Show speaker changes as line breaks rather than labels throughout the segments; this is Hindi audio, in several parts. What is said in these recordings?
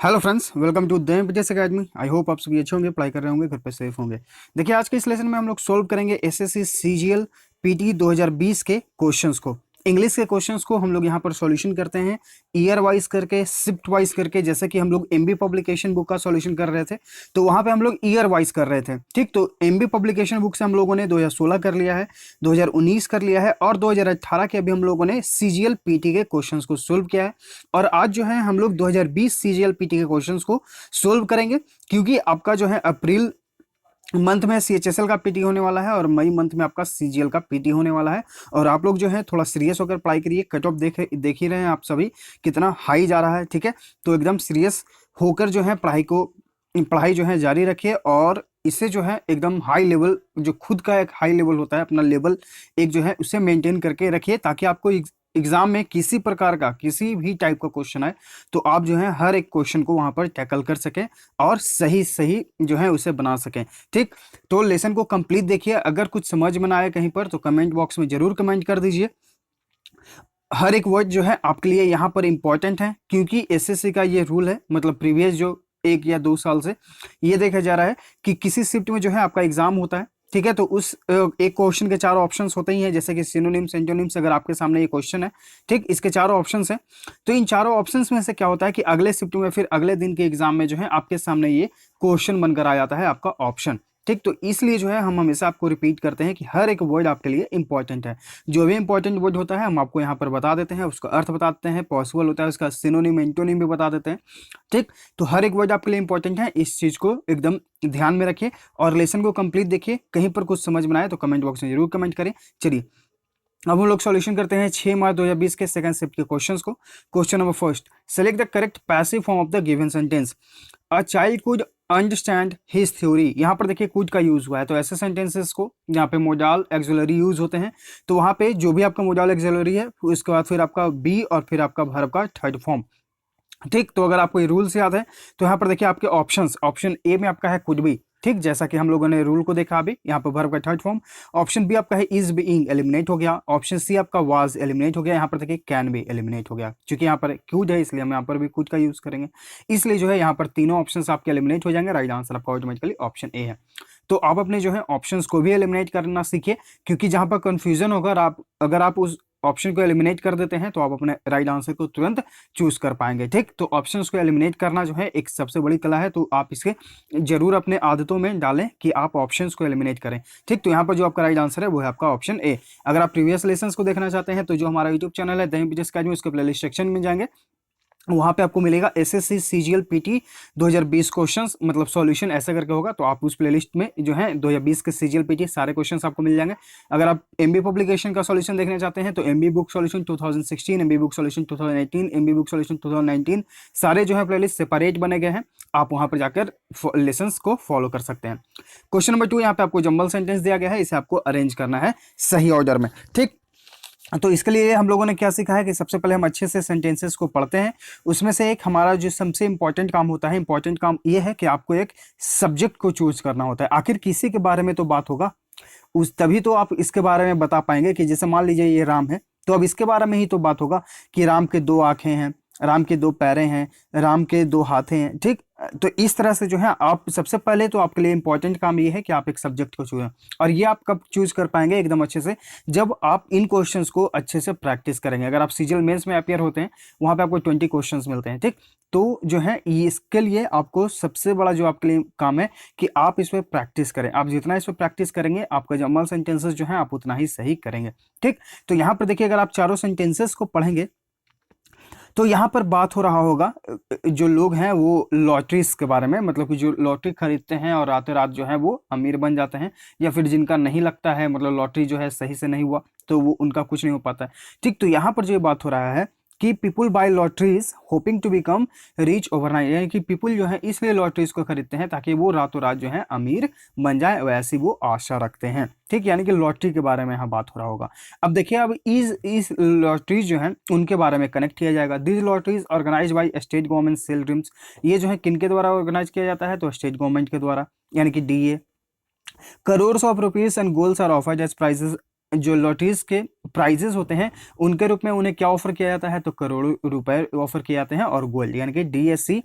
Hello friends, welcome to the Vijay academy. I hope आप सभी अच्छे होंगे, पढ़ाई कर रहे होंगे, घर पे सेफ होंगे। देखिए, आज के इस लेसन में हम लोग सोल्व करेंगे एसएससी सीजीएल पीटी 2020 के क्वेश्चंस को। इंग्लिश के क्वेश्चंस को हम लोग यहाँ पर सॉल्यूशन करते हैं ईयर वाइज करके, शिफ्ट वाइज करके। जैसे कि हम लोग एमबी पब्लिकेशन बुक का सॉल्यूशन कर रहे थे, तो वहाँ पे हम लोग ईयर वाइज कर रहे थे। ठीक, तो एमबी पब्लिकेशन बुक से हम लोगों ने 2016 कर लिया है, 2019 कर लिया है, और 2018 के अभी हम लोगों ने सीजीएल पीटी के क्वेश्चंस को सोल्व किया है। और आज जो है हम लोग 2020 सीजीएल पीटी के क्वेश्चंस को सोल्व करेंगे, क्योंकि आपका जो है अप्रैल मंथ में सीएचएसएल का पीटी होने वाला है और मई मंथ में आपका सीजीएल का पीटी होने वाला है। और आप लोग जो है थोड़ा सीरियस होकर पढ़ाई करिए। कट ऑफ देख ही रहे हैं आप सभी कितना हाई जा रहा है। ठीक है, तो एकदम सीरियस होकर जो है पढ़ाई जो है जारी रखिए, और इससे जो है एकदम हाई लेवल, जो खुद का एक हाई लेवल होता है, अपना लेवल एक जो है उसे मेंटेन करके रखिए, ताकि आपको एग्जाम में किसी प्रकार का किसी भी टाइप का क्वेश्चन आए तो आप जो है हर एक क्वेश्चन को वहां पर टैकल कर सकें और सही सही जो है उसे बना सकें। ठीक, तो लेसन को कंप्लीट देखिए। अगर कुछ समझ में ना आए कहीं पर तो कमेंट बॉक्स में जरूर कमेंट कर दीजिए। हर एक वर्ड जो है आपके लिए यहाँ पर इंपॉर्टेंट है, क्योंकि एसएससी का ये रूल है, मतलब प्रीवियस जो 1 या 2 साल से ये देखा जा रहा है कि किसी शिफ्ट में जो है आपका एग्जाम होता है। ठीक है, तो उस एक क्वेश्चन के चारों ऑप्शंस होते ही हैं, जैसे कि सिनोनिम्स, एंटोनिम्स। अगर आपके सामने ये क्वेश्चन है, ठीक, इसके चारों ऑप्शंस हैं, तो इन चारों ऑप्शंस में से क्या होता है कि अगले शिफ्ट में, फिर अगले दिन के एग्जाम में जो है आपके सामने ये क्वेश्चन बनकर आ जाता है, आपका ऑप्शन। ठीक, तो इसलिए जो है हम हमेशा आपको रिपीट करते हैं कि हर एक वर्ड आपके लिए इंपॉर्टेंट है। जो भी इंपॉर्टेंट वर्ड होता है हम आपको यहाँ पर बता देते हैं, उसका अर्थ बताते हैं, पॉसिबल होता है उसका सिनोनिम, एंटोनिम भी बता देते हैं। ठीक, तो हर एक वर्ड आपके लिए इंपॉर्टेंट है, इस चीज को एकदम ध्यान में रखिए और लेसन को कंप्लीट देखिए। कहीं पर कुछ समझ में आए तो कमेंट बॉक्स में जरूर कमेंट करें। चलिए, अब हम लोग सॉल्यूशन करते हैं 6 मार्च 2020 के सेकंड शिफ्ट के क्वेश्चंस को। Question number first, select the correct passive form of the given sentence. A child could understand his theory. यहाँ पर देखिए कुड का यूज हुआ है, तो ऐसे सेंटेंसेस को यहाँ पे मोडाल एक्सिलरी यूज होते हैं, तो वहाँ पे जो भी आपका मोडाल एक्सिलरी है उसके बाद फिर आपका बी और फिर आपका वर्ब का थर्ड फॉर्म। ठीक, तो अगर आपको ये रूल्स याद है तो यहाँ पर देखिए आपके ऑप्शंस, ऑप्शन ए में आपका है कुड बी। ठीक, जैसा कि हम लोगों ने रूल को देखा अभी, यहाँ पर वर्ब का थर्ड फॉर्म। ऑप्शन बी आपका है इज बीइंग, एलिमिनेट हो गया। ऑप्शन सी आपका वाज, एलिमिनेट हो गया। यहाँ पर देखिए कैन बी, एलिमिनेट हो गया। क्योंकि यहाँ पर कुड है इसलिए हम यहाँ पर भी कुड का यूज करेंगे, इसलिए जो है यहाँ पर तीनों ऑप्शंस आपके एलिमिनेट हो जाएंगे। राइट आंसर आपका ऑटोमेटिकली ऑप्शन ए है। तो आप अपने जो है ऑप्शंस को भी एलिमिनेट करना सीखिए, क्योंकि जहां पर कंफ्यूजन होगा, अगर आप उस ऑप्शन को एलिमिनेट कर देते हैं तो आप अपने राइट आंसर को तुरंत चूज कर पाएंगे। ठीक, तो ऑप्शंस को एलिमिनेट करना जो है एक सबसे बड़ी कला है, तो आप इसे जरूर अपने आदतों में डालें कि आप ऑप्शंस को एलिमिनेट करें। ठीक, तो यहाँ पर जो आपका राइट आंसर है वो है आपका ऑप्शन ए। अगर आप प्रीवियस लेसन्स को देखना चाहते हैं तो जो हमारा यूट्यूब चैनल है द विजय अकेडमी, उसके प्लेलिस्ट सेक्शन में जाएंगे, वहां पे आपको मिलेगा एसएससी सीजीएल पीटी 2020 क्वेश्चंस, मतलब सॉल्यूशन ऐसा करके होगा। तो आप उस प्लेलिस्ट में जो है 2020 के सीजीएल पीटी सारे क्वेश्चंस आपको मिल जाएंगे। अगर आप एमबी पब्लिकेशन का सॉल्यूशन देखना चाहते हैं तो MB book solution 2016, MB book solution 2018, MB book solution 2019, सारे जो है प्लेलिस्ट सेपरेट बने गए हैं। आप वहां पर जाकर लेसन्स को फॉलो कर सकते हैं। क्वेश्चन नंबर 2, यहाँ पे आपको जंबल सेंटेंस दिया गया है, इसे आपको अरेंज करना है सही ऑर्डर में। ठीक, तो इसके लिए हम लोगों ने क्या सीखा है कि सबसे पहले हम अच्छे से सेंटेंसेस को पढ़ते हैं। उसमें से एक हमारा जो सबसे इंपॉर्टेंट काम होता है, इंपॉर्टेंट काम ये है कि आपको एक सब्जेक्ट को चूज करना होता है। आखिर किसी के बारे में तो बात होगा, उस तभी तो आप इसके बारे में बता पाएंगे। कि जैसे मान लीजिए ये राम है, तो अब इसके बारे में ही तो बात होगा कि राम के 2 आंखें हैं, राम के 2 पैरें हैं, राम के 2 हाथें हैं। ठीक, तो इस तरह से जो है आप सबसे पहले तो आपके लिए इंपॉर्टेंट काम ये है कि आप एक सब्जेक्ट को चुनें। और ये आप कब चूज कर पाएंगे एकदम अच्छे से, जब आप इन क्वेश्चंस को अच्छे से प्रैक्टिस करेंगे। अगर आप सीजीएल मेंस में अपियर होते हैं, वहां पे आपको 20 क्वेश्चंस मिलते हैं। ठीक, तो जो है इसके लिए आपको सबसे बड़ा जो आपके लिए काम है कि आप इस पर प्रैक्टिस करें। आप जितना इस पर प्रैक्टिस करेंगे, आपका जमल सेंटेंसेस जो है आप उतना ही सही करेंगे। ठीक, तो यहाँ पर देखिए, अगर आप चारों सेंटेंसेस को पढ़ेंगे तो यहाँ पर बात हो रहा होगा जो लोग हैं वो लॉटरीज के बारे में, मतलब कि जो लॉटरी खरीदते हैं और रातों रात जो है वो अमीर बन जाते हैं, या फिर जिनका नहीं लगता है, मतलब लॉटरी जो है सही से नहीं हुआ तो वो उनका कुछ नहीं हो पाता है। ठीक, तो यहाँ पर जो बात हो रहा है कि people buy lotteries hoping to become rich overnight, यानी कि पीपुल जो है इसलिए लॉटरीज को खरीदते हैं ताकि वो रातों रात जो है अमीर बन जाए, वैसी वो आशा रखते हैं। ठीक, यानी कि लॉटरी के बारे में यहाँ बात हो रहा होगा। अब देखिए, अब इस लॉटरीज जो है उनके बारे में कनेक्ट किया जाएगा। This lotteries organise by state government sell dreams. ये जो है किनके द्वारा ऑर्गेनाइज किया जाता है, तो स्टेट गवर्नमेंट के द्वारा, यानी कि डीए। Crores of rupees and goals are offered as prizes जो लॉटरीज के प्राइजेस होते हैं उनके रूप में उन्हें क्या ऑफर किया जाता है, तो करोड़ों रुपए ऑफर किए जाते हैं। और गोल्ड यानी कि DSC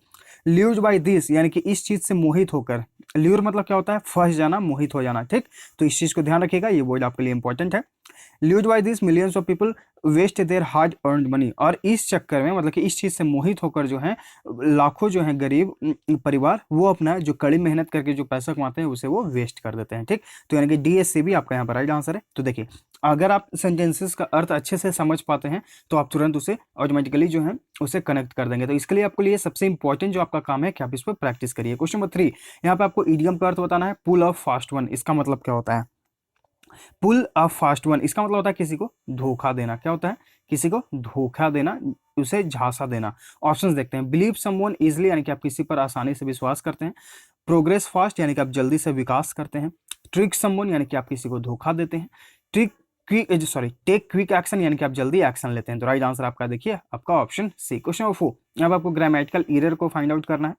ल्यूर्ड बाय दिस यानी कि इस चीज से मोहित होकर, ल्यूर मतलब क्या होता है, फंस जाना, मोहित हो जाना, ठीक। तो इस चीज को ध्यान रखिएगा, ये वर्ड आपके लिए इंपॉर्टेंट है। Lured by this millions of people waste their hard earned money, और इस चक्कर में मतलब कि इस चीज से मोहित होकर जो है लाखों जो है गरीब परिवार वो अपना जो कड़ी मेहनत करके जो पैसा कमाते हैं उसे वो वेस्ट कर देते हैं, ठीक। तो यानी कि DSC भी आपका यहाँ पर राइट आंसर है। तो देखिए अगर आप सेंटेंसेस का अर्थ अच्छे से समझ पाते हैं तो आप तुरंत उसे ऑटोमेटिकली जो है उसे कनेक्ट कर देंगे। तो इसके लिए आपको लिए सबसे इंपॉर्टेंट जो आपका काम है कि आप इस पर प्रैक्टिस करिए। क्वेश्चन नंबर 3, यहाँ पे आपको इडियम का अर्थ बताना है। पुल अ फास्ट वन, इसका मतलब क्या होता है? पुल अ फास्ट वन इसका मतलब होता है किसी को धोखा देना। क्या होता है? किसी को धोखा देना, उसे झांसा देना। ऑप्शंस देखते हैं। बिलीव समवन इजिली यानी कि आप किसी पर आसानी से विश्वास करते हैं। प्रोग्रेस फास्ट यानी कि आप जल्दी से विकास करते हैं। ट्रिक समवन यानी कि आप किसी को धोखा देते हैं। ट्रिक टेक क्विक एक्शन यानी कि आप जल्दी एक्शन लेते हैं। तो राइट आंसर आपका देखिए आपका ऑप्शन सी। क्वेश्चन नंबर 4, यहाँ पर आपको ग्रामेटिकल एरर को फाइंड आउट करना है।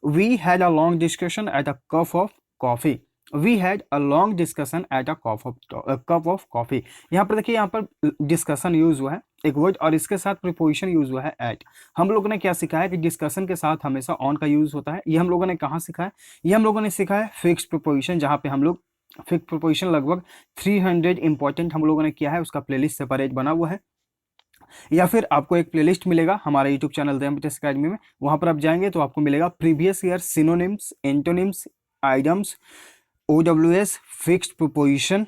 We had a long discussion at a cup of coffee. We had a long discussion at a cup of coffee. यहाँ पर देखिए, यहाँ पर डिस्कशन यूज हुआ है एक वर्ड और इसके साथ प्रीपोजिशन यूज हुआ है एट। हम लोगों ने क्या सीखा है कि डिस्कशन के साथ हमेशा ऑन का यूज होता है। ये हम लोगों ने कहाँ सीखा है? ये हम लोगों ने सीखा है फिक्स प्रीपोजिशन, जहाँ पे हम लोग फिक्स प्रीपोजिशन लगभग 300 इंपॉर्टेंट हम लोगों ने किया है, उसका प्लेलिस्ट सेपरेट बना हुआ है। या फिर आपको एक प्लेलिस्ट मिलेगा हमारे यूट्यूब चैनल देमपिटेस अकेडमी में, वहां पर आप जाएंगे तो आपको मिलेगा previous year synonyms, antonyms, idioms, OWS, fixed preposition,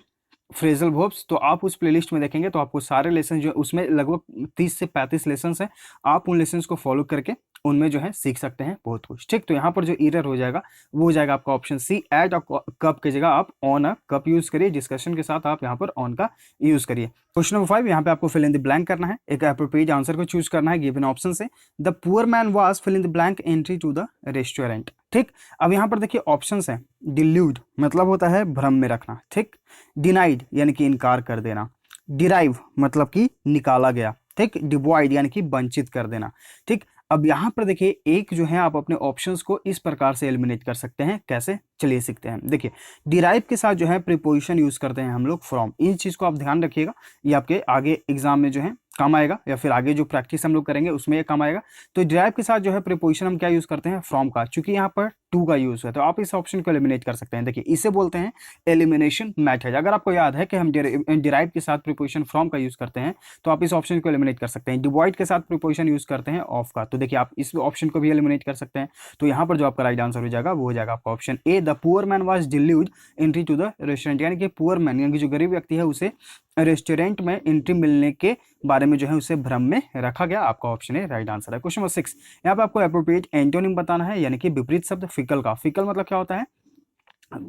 phrasal verbs. तो आप उस प्लेलिस्ट में देखेंगे तो आपको सारे लेसन जो उसमें लगभग 30 से 35 लेसन हैं, आप उन लेसन को फॉलो करके उनमें जो है सीख सकते हैं बहुत कुछ, ठीक। तो यहाँ पर जो एरर हो जाएगा वो हो जाएगा आपका ऑप्शन सी, एट कप की जगह आप ऑन अ कप यूज करिए। डिस्कशन के साथ आप यहाँ पर ऑन का यूज करिए। क्वेश्चन नंबर 5, यहाँ पे आपको फिल इन द ब्लैंक करना है, एक एप्रोप्रिएट आंसर को चूज करना है गिवन ऑप्शन से। The poor man was fill in the blank entry to the restaurant, ठीक। अब यहाँ पर देखिए ऑप्शंस हैं। डिल्यूड मतलब होता है भ्रम में रखना, ठीक। डिनाइड यानी कि इनकार कर देना। डिराइव मतलब कि निकाला गया, ठीक। डिवॉइड यानी कि वंचित कर देना, ठीक। अब यहाँ पर देखिए एक जो है आप अपने ऑप्शंस को इस प्रकार से एलिमिनेट कर सकते हैं। कैसे? चलिए सीखते हैं। देखिए डिराइव के साथ जो है प्रीपोजिशन यूज करते हैं हम लोग फ्रॉम। इन चीज को आप ध्यान रखिएगा, ये आपके आगे एग्जाम में जो है काम आएगा, या फिर आगे जो प्रैक्टिस हम लोग करेंगे उसमें ये काम आएगा। तो डिराइव के साथ जो है प्रीपोजिशन हम क्या यूज करते हैं? फ्रॉम का, क्योंकि यहाँ पर टू का यूज है तो आप इस ऑप्शन को एलिमिनेट कर सकते हैं। देखिए इसे बोलते हैं एलिमिनेशन मेथड। अगर आपको याद है कि हम डिराइव के साथ प्रीपोजिशन फ्रॉम का यूज करते हैं तो आप इस ऑप्शन को एलिमिनेट कर सकते हैं। डिवॉइड के साथ प्रीपोजिशन यूज करते हैं ऑफ का, तो देखिए आप इस ऑप्शन को भी एलिमिनेट कर सकते हैं। तो यहाँ पर जो आपका राइट आंसर हो जाएगा वो हो जाएगा आपका option A, the poor man was deluded entry to the restaurant. यानी कि पुअर मैन यानी कि जो गरीब व्यक्ति है उसे रेस्टोरेंट में एंट्री मिलने के बारे में जो है उसे भ्रम में रखा गया। आपका ऑप्शन ए राइट आंसर है। क्वेश्चन नंबर 6, यहाँ पे आपको एप्रोप्रिएट एंटोनिम बताना है, यानी कि विपरीत शब्द फिकल का। फिकल मतलब क्या होता है?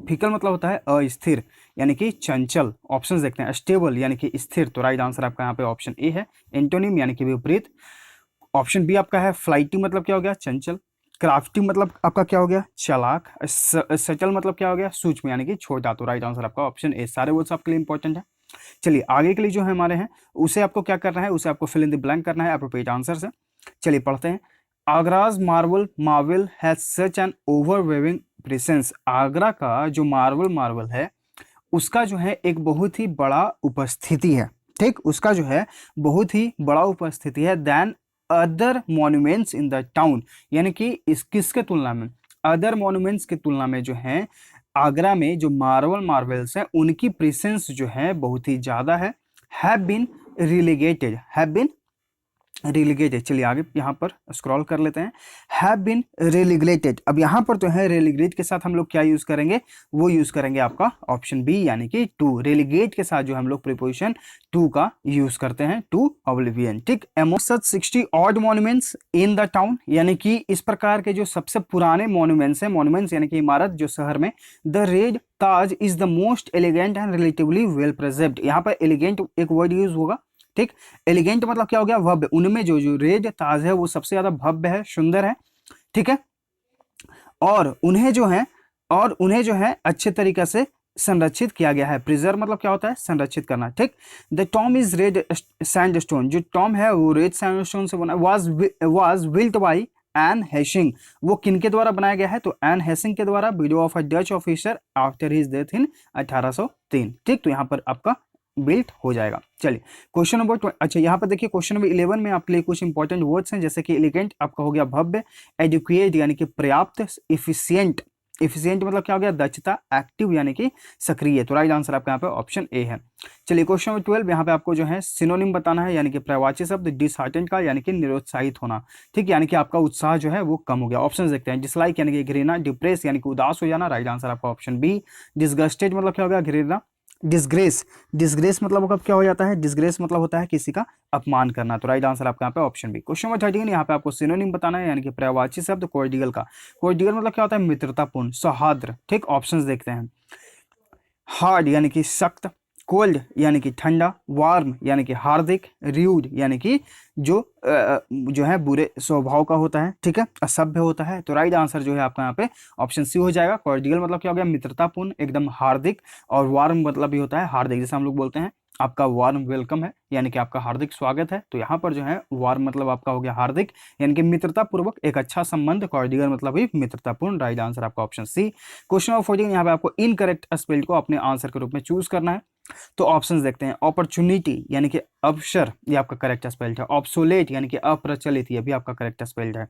फिकल मतलब होता है अस्थिर यानी कि चंचल। ऑप्शंस देखते हैं। स्टेबल यानी कि स्थिर, तो राइट आंसर आपका यहाँ पे ऑप्शन ए है। एंटोनिम यानी कि विपरीत ऑप्शन बी आपका है। फ्लाइटी मतलब क्या हो गया? चंचल। क्राफ्टी मतलब आपका क्या हो गया? चालाक। सचल मतलब क्या हो गया? सूक्ष्म यानी कि छोटा। तो राइट आंसर आपका ऑप्शन ए। सारे वर्ड्स आपके लिए इंपॉर्टेंट है। चलिए आगे के लिए जो है हमारे हैं उसे आपको क्या करना है? उसे आपको फिल इन द ब्लैंक करना है एप्रोप्रिएट आंसर से। चलिए पढ़ते हैं। Agra's marvel has such an overwhelming presence. Agra का जो मार्वल है उसका जो है एक बहुत ही बड़ा उपस्थिति है, ठीक। उसका जो है बहुत ही बड़ा उपस्थिति है then other monuments in the town, यानी कि इस किसके तुलना में? अदर मॉन्यूमेंट्स की तुलना में जो है आगरा में जो मार्वल्स हैं उनकी प्रेजेंस जो है बहुत ही ज्यादा है। Have been relegated. चलिए आगे यहाँ पर स्क्रॉल कर लेते हैं। Have been relegated. अब यहाँ पर तो है रेलीगेट के साथ हम लोग क्या यूज करेंगे? वो यूज करेंगे आपका ऑप्शन बी यानी कि टू। रेलीगेट के साथ जो हम लोग प्रीपोजिशन टू का यूज करते हैं, टू ऑब्लिवियन, ठीक। Among such 60 odd monuments in the town, यानी कि इस प्रकार के जो सबसे पुराने मॉन्यूमेंट्स हैं, मॉन्यूमेंट्स यानी कि इमारत जो शहर में, the red Taj is the most elegant and relatively well preserved. यहाँ पर एलिगेंट एक वर्ड यूज होगा, ठीक। एलिगेंट मतलब क्या हो गया? भव्य। उनमें जो रेड ताज है वो सबसे ज्यादा भव्य है, सुंदर है, ठीक है। और उन्हें जो है अच्छे तरीके से संरक्षित किया गया है। प्रिजर्व मतलब क्या होता है? संरक्षित करना, ठीक। The tomb is red sandstone. जो टॉम है वो रेड सैंडस्टोन से बना। Was built by Ann Hessing. वो किनके द्वारा बनाया गया है? तो एन हेसिंग के द्वारा, window of a Dutch officer after his death in 1803, ठीक। तो यहाँ पर आपका बिल्ट हो जाएगा। चलिए क्वेश्चन नंबर अच्छा यहाँ पर देखिए क्वेश्चन नंबर 11 में आपके लिए कुछ इंपॉर्टेंट वर्ड्स हैं, जैसे कि एलिगेंट आपका हो गया भव्य, एडुकेट यानी कि पर्याप्त, इफिशियंट, इफिशियंट मतलब क्या हो गया दक्षता, एक्टिव यानी कि सक्रिय। तो राइट आंसर आपका यहाँ पे ऑप्शन ए है। चलिए क्वेश्चन नंबर 12 यहाँ पे आपको जो है सिनोनिम बताना है, यानी कि पर्यायवाची शब्द डिसहार्टेंड का यानी कि निरुत्साहित होना, ठीक, यानी कि आपका उत्साह जो है वो कम हो गया। ऑप्शन देखते हैं, डिसलाइक यानी कि घृणा, डिप्रेस यानी कि उदास हो जाना, राइट आंसर आपका ऑप्शन बी। डिसगस्टेड मतलब क्या हो गया घृणा, डिसग्रेस, डिसग्रेस मतलब कब क्या हो जाता है, डिसग्रेस मतलब होता है किसी का अपमान करना। तो राइट आंसर आपका यहाँ पे ऑप्शन बी। क्वेश्चन नंबर 13 यहाँ पे आपको सिनोनिम बताना है, यानी कि पर्यायवाची शब्द कॉर्डियल का। कॉर्डियल मतलब क्या होता है मित्रतापूर्ण, सौहार्द, ठीक। ऑप्शंस देखते हैं, हार्ड यानी कि सख्त, कोल्ड यानी कि ठंडा, वार्म यानी कि हार्दिक, र्यूड यानी कि जो है बुरे स्वभाव का होता है, ठीक है, असभ्य होता है। तो राइट आंसर जो है आपका यहाँ पे ऑप्शन सी हो जाएगा। कॉर्डियल मतलब क्या हो गया मित्रतापूर्ण, एकदम हार्दिक, और वार्म मतलब भी होता है हार्दिक, जैसे हम लोग बोलते हैं आपका वार्म वेलकम है, यानी कि आपका हार्दिक स्वागत है। तो यहाँ पर जो है वार्म मतलब आपका हो गया हार्दिक, यानी कि मित्रता पूर्वक एक अच्छा संबंध, कॉर्डियल मतलब भी मित्रतापूर्ण। राइट आंसर आपका ऑप्शन सी। क्वेश्चन नंबर 14 यहाँ पे आपको इनकरेक्ट स्पेल्ड को अपने आंसर के रूप में चूज करना है। तो ऑप्शंस देखते हैं, अपॉर्चुनिटी यानी कि अवसर, ये आपका करेक्ट स्पेल्ड है। ऑब्सोलेट यानी कि अप्रचलित, ये भी आपका करेक्ट स्पेल्ड है।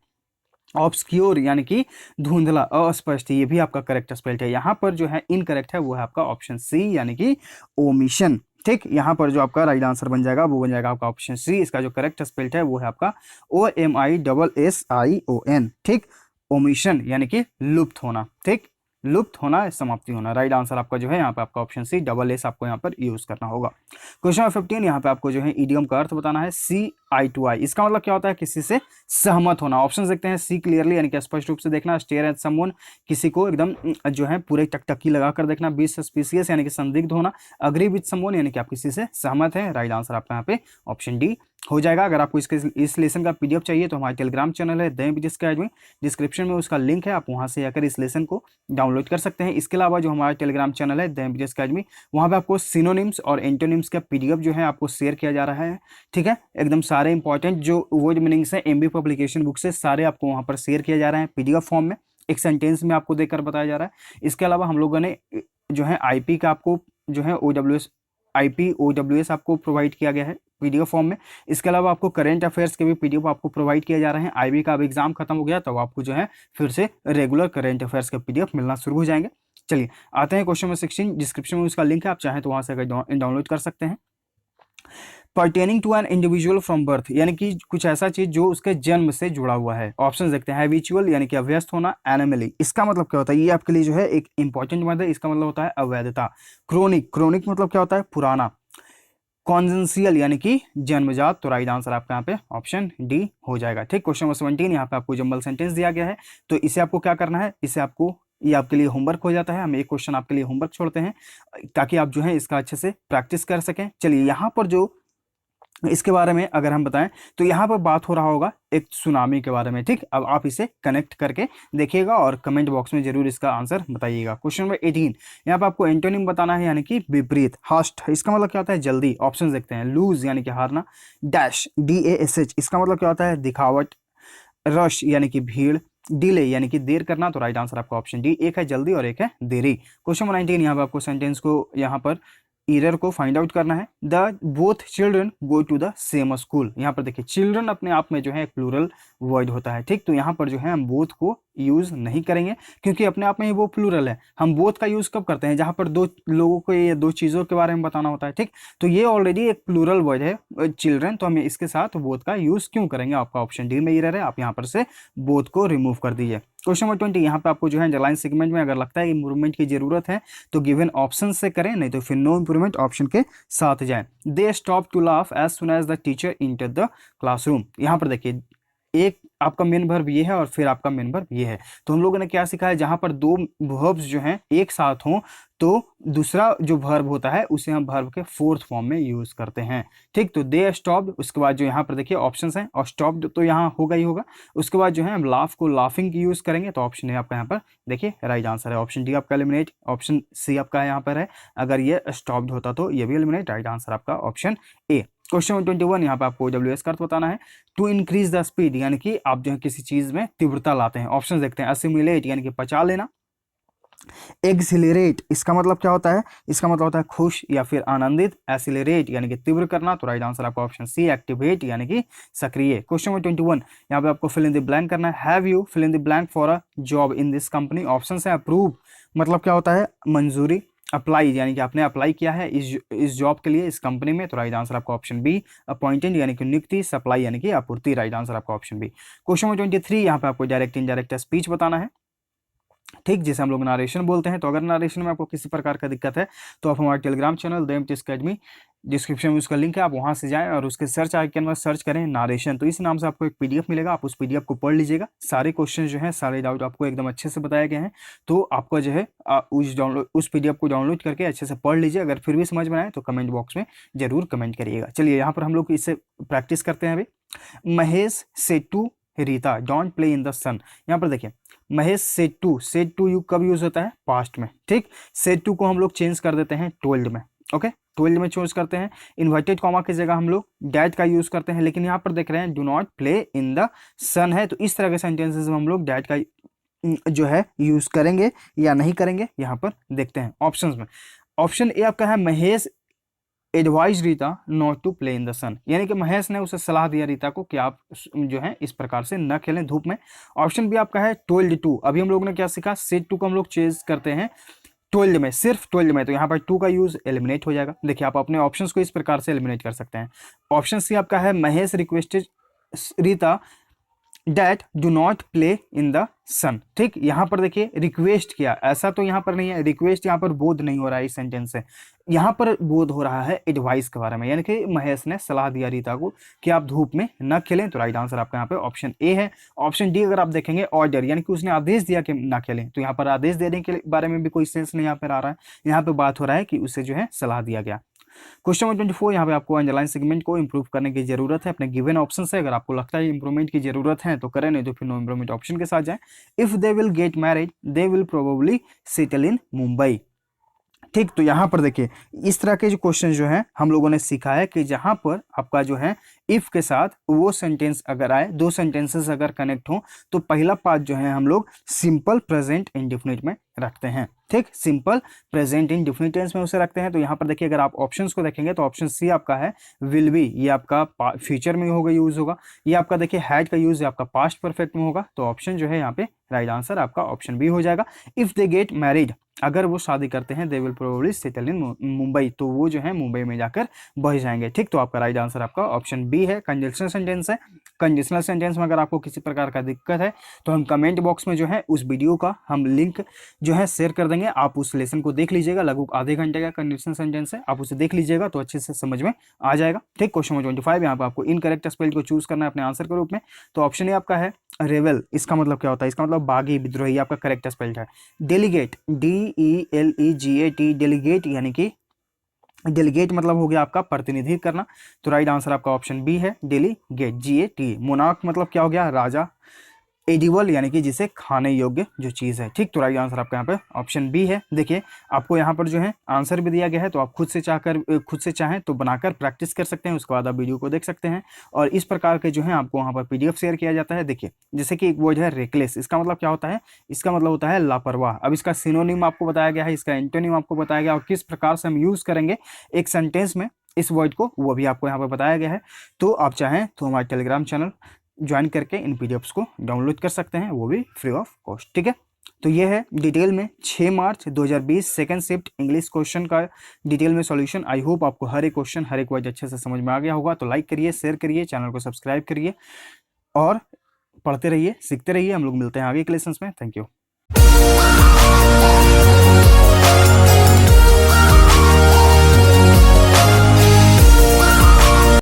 ऑब्सक्योर यानी कि धुंधला, अस्पष्ट, ये भी आपका करेक्ट स्पेल्ड है। यहाँ पर जो है इनकरेक्ट है वो है आपका ऑप्शन सी, यानी कि ओमिशन, ठीक। यहाँ पर जो आपका राइट आंसर बन जाएगा वो बन जाएगा आपका ऑप्शन सी। इसका जो करेक्ट स्पेल्ड है वो है आपका OMISSION, ठीक। ओमिशन यानी कि लुप्त होना, ठीक, लुप्त होना, समाप्ति होना। राइट आंसर आपका जो है यहाँ पे आपका ऑप्शन सी, डबल एस आपको यहाँ पर यूज करना होगा। क्वेश्चन नंबर 15 यहाँ पे आपको जो है इडियम का अर्थ बताना है, सी आई टू आई, इसका मतलब क्या होता है किसी से सहमत होना। ऑप्शन देखते हैं, सी क्लियरली यानी कि स्पष्ट रूप से देखना, स्टेयर एट समवन किसी को एकदम जो है पूरे टकटकी लगाकर देखना, बी सस्पिशियस यानी कि संदिग्ध होना, अग्री विद समवन यानी कि आप किसी से सहमत है। राइट आंसर आपका यहाँ पे ऑप्शन डी हो जाएगा। अगर आपको इस लेसन का पीडीएफ चाहिए तो हमारे टेलीग्राम चैनल है दैन विदेश गाइड में, डिस्क्रिप्शन में उसका लिंक है, आप वहां से आकर इस लेसन को डाउनलोड कर सकते हैं। इसके अलावा जो हमारा टेलीग्राम चैनल है दैन विदेश गाइड में, वहाँ पे आपको सिनोनिम्स और एंटोनिम्स का पीडीएफ जो है आपको शेयर किया जा रहा है, ठीक है, एकदम सारे इंपॉर्टेंट जो वर्ड मीनिंग्स है एमबी पब्लिकेशन बुक से सारे आपको वहाँ पर शेयर किया जा रहा है पीडीएफ फॉर्म में, एक सेंटेंस में आपको देकर बताया जा रहा है। इसके अलावा हम लोगों ने जो है आईपी का आपको जो है OWS आपको प्रोवाइड किया गया है पीडीएफ फॉर्म में। इसके अलावा आपको करंट अफेयर्स के भी पीडीएफ आपको प्रोवाइड किए जा रहे हैं। आईबी का अब एग्जाम खत्म हो गया तो आपको जो है फिर से रेगुलर करंट अफेयर्स के पीडीएफ मिलना शुरू हो जाएंगे। चलिए आते हैं क्वेश्चन नंबर 16, डिस्क्रिप्शन में उसका लिंक है, आप चाहें तो वहां से डाउनलोड कर सकते हैं। Pertaining to an individual from birth यानी कि कुछ ऐसा चीज जो उसके जन्म से जुड़ा हुआ है। ऑप्शन देखते हैं, हैबिचुअल यानी कि अभ्यस्त होना, एनिमली, इसका मतलब क्या होता है, ये आपके लिए जो है एक इंपॉर्टेंट वर्ड है, इसका मतलब होता है अवैधता। क्रोनिक, क्रोनिक मतलब क्या होता है पुराना। कॉन्जेंशियल यानी कि जन्मजात। तो राइट आंसर आपका यहाँ पे ऑप्शन डी हो जाएगा, ठीक। क्वेश्चन नंबर 17 यहाँ पे आपको जंबल सेंटेंस दिया गया है, तो इसे आपको क्या करना है, इसे आपको ये आपके लिए होमवर्क हो जाता है, हम एक क्वेश्चन आपके लिए होमवर्क छोड़ते हैं ताकि आप जो है इसका अच्छे से प्रैक्टिस कर सकें। चलिए यहाँ पर जो इसके बारे में अगर हम बताएं तो यहाँ पर बात हो रहा होगा एक सुनामी के बारे में, ठीक। अब आप इसे कनेक्ट करके देखिएगा और कमेंट बॉक्स में जरूर इसका आंसर बताइएगा। क्वेश्चन नंबर 18 यहाँ पर आपको एंटोनिम बताना है, यानी कि विपरीत। हास्ट, इसका मतलब क्या होता है जल्दी। ऑप्शन देखते हैं, लूज यानी कि हारना, डैश DASH, इसका मतलब क्या होता है दिखावट, रश यानी कि भीड़, डिले यानी कि देर करना। तो राइट आंसर आपका ऑप्शन डी, एक है जल्दी और एक है देरी। क्वेश्चन नंबर 19 यहाँ पर आपको सेंटेंस को यहाँ पर एरर को फाइंड आउट करना है, the both children go to the same school. यहाँ पर देखिए चिल्ड्रन अपने आप में जो है एक प्लूरल वर्ड होता है, ठीक। तो यहाँ पर जो है हम बोथ को यूज नहीं करेंगे क्योंकि अपने आप में ही वो प्लूरल है। हम बोथ का यूज कब करते हैं, जहां पर दो लोगों को या दो चीजों के बारे में बताना होता है, ठीक। तो ये ऑलरेडी एक प्लूरल वर्ड है चिल्ड्रन, तो हम इसके साथ बोथ का यूज क्यों करेंगे। आपका ऑप्शन डी में एरर है, आप यहाँ पर से बोथ को रिमूव कर दीजिए। क्वेश्चन नंबर 20 यहाँ पे आपको जो है अंडरलाइन सेगमेंट में अगर लगता है इंप्रूवमेंट की जरूरत है तो गिवन ऑप्शन से करें, नहीं तो फिर नो इंप्रूवमेंट ऑप्शन के साथ जाएं। They stop to laugh as soon as the teacher enter the classroom. यहाँ पर देखिए एक आपका मेन वर्ब ये है और फिर आपका मेन वर्ब ये है। तो हम लोगों ने क्या सीखा है, जहां पर दो वर्ब्स जो हैं एक साथ हों तो दूसरा जो वर्ब होता है उसे हम वर्ब के फोर्थ फॉर्म में यूज करते हैं, ठीक। तो दे स्टॉप्ड, उसके बाद जो यहाँ पर देखिए ऑप्शंस हैं, और स्टॉप्ड तो यहाँ होगा ही होगा। उसके बाद जो है हम लाफ को लाफिंग की यूज करेंगे, तो ऑप्शन है आपका यहाँ पर देखिए राइट आंसर है ऑप्शन डी आपका एलिमिनेट। ऑप्शन सी आपका यहाँ पर है, अगर ये स्टॉप्ड होता तो ये भी एलिमिनेट। राइट आंसर आपका ऑप्शन ए। क्वेश्चन 21 यहाँ पे आपको OWS का अर्थ बताना है, टू इंक्रीज द स्पीड यानी कि आप जो है किसी चीज में तीव्रता लाते हैं। ऑप्शन देखते हैं, असिमिलेट यानी कि पचा लेना, एक्सिलरेट इसका मतलब क्या होता है? इसका मतलब होता है खुश या फिर आनंदित। एसिलरेट यानी कि तीव्र करना, तो राइट आंसर आपका ऑप्शन सी एक्टिवेट यानी कि सक्रिय। क्वेश्चन नंबर 21, यहाँ पे आपको फिल इन द ब्लैंक करना है। Have you fill in the blank for a job in this company? Option है अप्रूव मतलब क्या होता है? मंजूरी। अप्लाई यानी कि आपने अप्लाई किया है इस जॉब के लिए इस कंपनी में, तो राइट आंसर आपका ऑप्शन बी। अपॉइंटेड यानी कि नियुक्ति, सप्लाई यानी कि आपूर्ति, राइट आंसर आपका ऑप्शन बी। क्वेश्चन नंबर 23, यहाँ पे आपको डायरेक्ट इनडायरेक्ट स्पीच बताना है, ठीक, जिसे हम लोग नारेशन बोलते हैं। तो अगर नारेशन में आपको किसी प्रकार का दिक्कत है तो आप हमारे Telegram channel the MT academy, description में उसका लिंक है, आप वहां से जाएं और उसके सर्च आइकन में सर्च करें नारेशन, तो इस नाम से आपको एक पीडीएफ मिलेगा। आप उस पीडीएफ को पढ़ लीजिएगा, सारे क्वेश्चन जो हैं, सारे डाउट आपको एकदम अच्छे से बताए गए हैं। तो आपका जो है उस पीडीएफ को डाउनलोड करके अच्छे से पढ़ लीजिए। अगर फिर भी समझ में आए तो कमेंट बॉक्स में जरूर कमेंट करिएगा। चलिए यहाँ पर हम लोग इससे प्रैक्टिस करते हैं अभी। Mahesh said to Rita don't play in the sun. यहाँ पर देखिए महेश सेड टू यू कब यूज होता है? पास्ट में, ठीक। सेड टू को हम लोग चेंज कर देते हैं टोल्ड में, ओके, टोल्ड में चेंज करते हैं। इन्वर्टेड कॉमा की जगह हम लोग डैट का यूज करते हैं, लेकिन यहाँ पर देख रहे हैं do not play in the sun है, तो इस तरह के सेंटेंसेस में हम लोग डैट का जो है यूज करेंगे या नहीं करेंगे, यहाँ पर देखते हैं ऑप्शंस में। ऑप्शन ए आपका है Mahesh advise Rita not to play in the sun, यानी कि महेश ने उसे सलाह दिया रीता को कि आप जो है इस प्रकार से न खेलें धूप में। ऑप्शन बी आपका है टोल्ड टू। अभी हम लोगों ने क्या सीखा? सेड टू को हम लोग चेंज करते हैं टोल्ड में, सिर्फ टोल्ड में, तो यहाँ पर टू का यूज एलिमिनेट हो जाएगा। देखिए आप अपने ऑप्शंस को इस प्रकार से एलिमिनेट कर सकते हैं। ऑप्शन सी आपका है Mahesh requested Rita that do not play in the sun, ठीक। यहाँ पर देखिए रिक्वेस्ट किया, ऐसा तो यहाँ पर नहीं है, रिक्वेस्ट यहाँ पर बोध नहीं हो रहा है इस सेंटेंस से, यहाँ पर बोध हो रहा है एडवाइस के बारे में, यानी कि महेश ने सलाह दिया रीता को कि आप धूप में न खेलें, तो राइट आंसर आपका यहाँ पे ऑप्शन ए है। ऑप्शन डी अगर आप देखेंगे ऑर्डर, यानी कि उसने आदेश दिया कि ना खेलें, तो यहाँ पर आदेश देने के बारे में भी कोई सेंस नहीं यहाँ पर आ रहा है, यहाँ पे बात हो रहा है कि उसे जो है सलाह दिया गया। क्वेश्चन नंबर 24, यहाँ पे आपको अंडरलाइन सेगमेंट को इंप्रूव करने की जरूरत है। अपने गिवन ऑप्शन से अगर आपको लगता है इंप्रूवमेंट की जरूरत है तो करें, नहीं तो फिर नो इंप्रूवमेंट ऑप्शन के साथ जाएं। If they will get married they will probably settle in Mumbai, ठीक। तो यहाँ पर देखिए इस तरह के जो क्वेश्चन जो है हम लोगों ने सीखा है कि जहां पर आपका जो है इफ के साथ वो सेंटेंस अगर आए, दो सेंटेंसेस अगर कनेक्ट हो, तो पहला पार्ट जो है हम लोग सिंपल प्रेजेंट इंडेफिनिट में रखते हैं, ठीक। सिंपल प्रेजेंट इंडेफिनिट टेंस में उसे रखते हैं। तो यहाँ पर देखिए अगर आप ऑप्शंस को देखेंगे तो ऑप्शन सी आपका है विल बी, ये आपका फ्यूचर में होगा यूज होगा। ये आपका देखिए हैड का यूज आपका पास्ट परफेक्ट में होगा, तो ऑप्शन जो है यहाँ पे राइट आंसर आपका ऑप्शन बी हो जाएगा। इफ दे गेट मैरिड, अगर वो शादी करते हैं, they will probably settle in Mumbai, तो वो जो है मुंबई में जाकर बह जाएंगे, ठीक। तो आपका राइट आंसर आपका ऑप्शन बी है। कंडीशनल सेंटेंस है, कंडीशनल सेंटेंस में अगर आपको किसी प्रकार का दिक्कत है तो हम कमेंट बॉक्स में जो है उस वीडियो का हम लिंक जो है शेयर कर देंगे, आप उस लेसन को देख लीजिएगा, लगभग आधे घंटे का कंडीशनल सेंटेंस है, आप उसे देख लीजिएगा तो अच्छे से समझ में आ जाएगा, ठीक। क्वेश्चन नंबर 25, यहाँ पे आपको इनकरेक्ट स्पेल को चूज करना है अपने आंसर के रूप में। तो ऑप्शन ए आपका है रेवल, इसका मतलब क्या होता है? इसका मतलब बागी, विद्रोही, आपका करेक्ट स्पेल्ड है। डेलीगेट, DELEGAT, डेलीगेट यानी कि डेलीगेट मतलब हो गया आपका प्रतिनिधि करना, तो राइट आंसर आपका ऑप्शन बी है डेलीगेट, GAT। मोनार्क मतलब क्या हो गया? राजा। एडिबल यानी कि जिसे खाने योग्य जो चीज़ है, ठीक। तो राइट आंसर आपका यहाँ पे ऑप्शन बी है। देखिए आपको यहाँ पर जो है आंसर भी दिया गया है, तो आप खुद से चाहें तो बनाकर प्रैक्टिस कर सकते हैं, उसके बाद आप वीडियो को देख सकते हैं। और इस प्रकार के जो है आपको वहाँ पर PDF शेयर किया जाता है। देखिए जैसे कि एक वर्ड है रेकलेस, इसका मतलब क्या होता है? इसका मतलब होता है लापरवाह। अब इसका सिनोनिम आपको बताया गया है, इसका एंटोनिम आपको बताया गया, और किस प्रकार से हम यूज़ करेंगे एक सेंटेंस में इस वर्ड को, वो भी आपको यहाँ पर बताया गया है। तो आप चाहें तो हमारे टेलीग्राम चैनल ज्वाइन करके इन PDFs को डाउनलोड कर सकते हैं, वो भी फ्री ऑफ कॉस्ट, ठीक है। तो ये है डिटेल में 6 मार्च 2020 सेकंड शिफ्ट इंग्लिश क्वेश्चन का डिटेल में सॉल्यूशन। आई होप आपको हर एक क्वेश्चन हर एक वर्ड अच्छे से समझ में आ गया होगा। तो लाइक करिए, शेयर करिए, चैनल को सब्सक्राइब करिए और पढ़ते रहिए, सीखते रहिए। हम लोग मिलते हैं आगे के लेसन्स में। Thank you.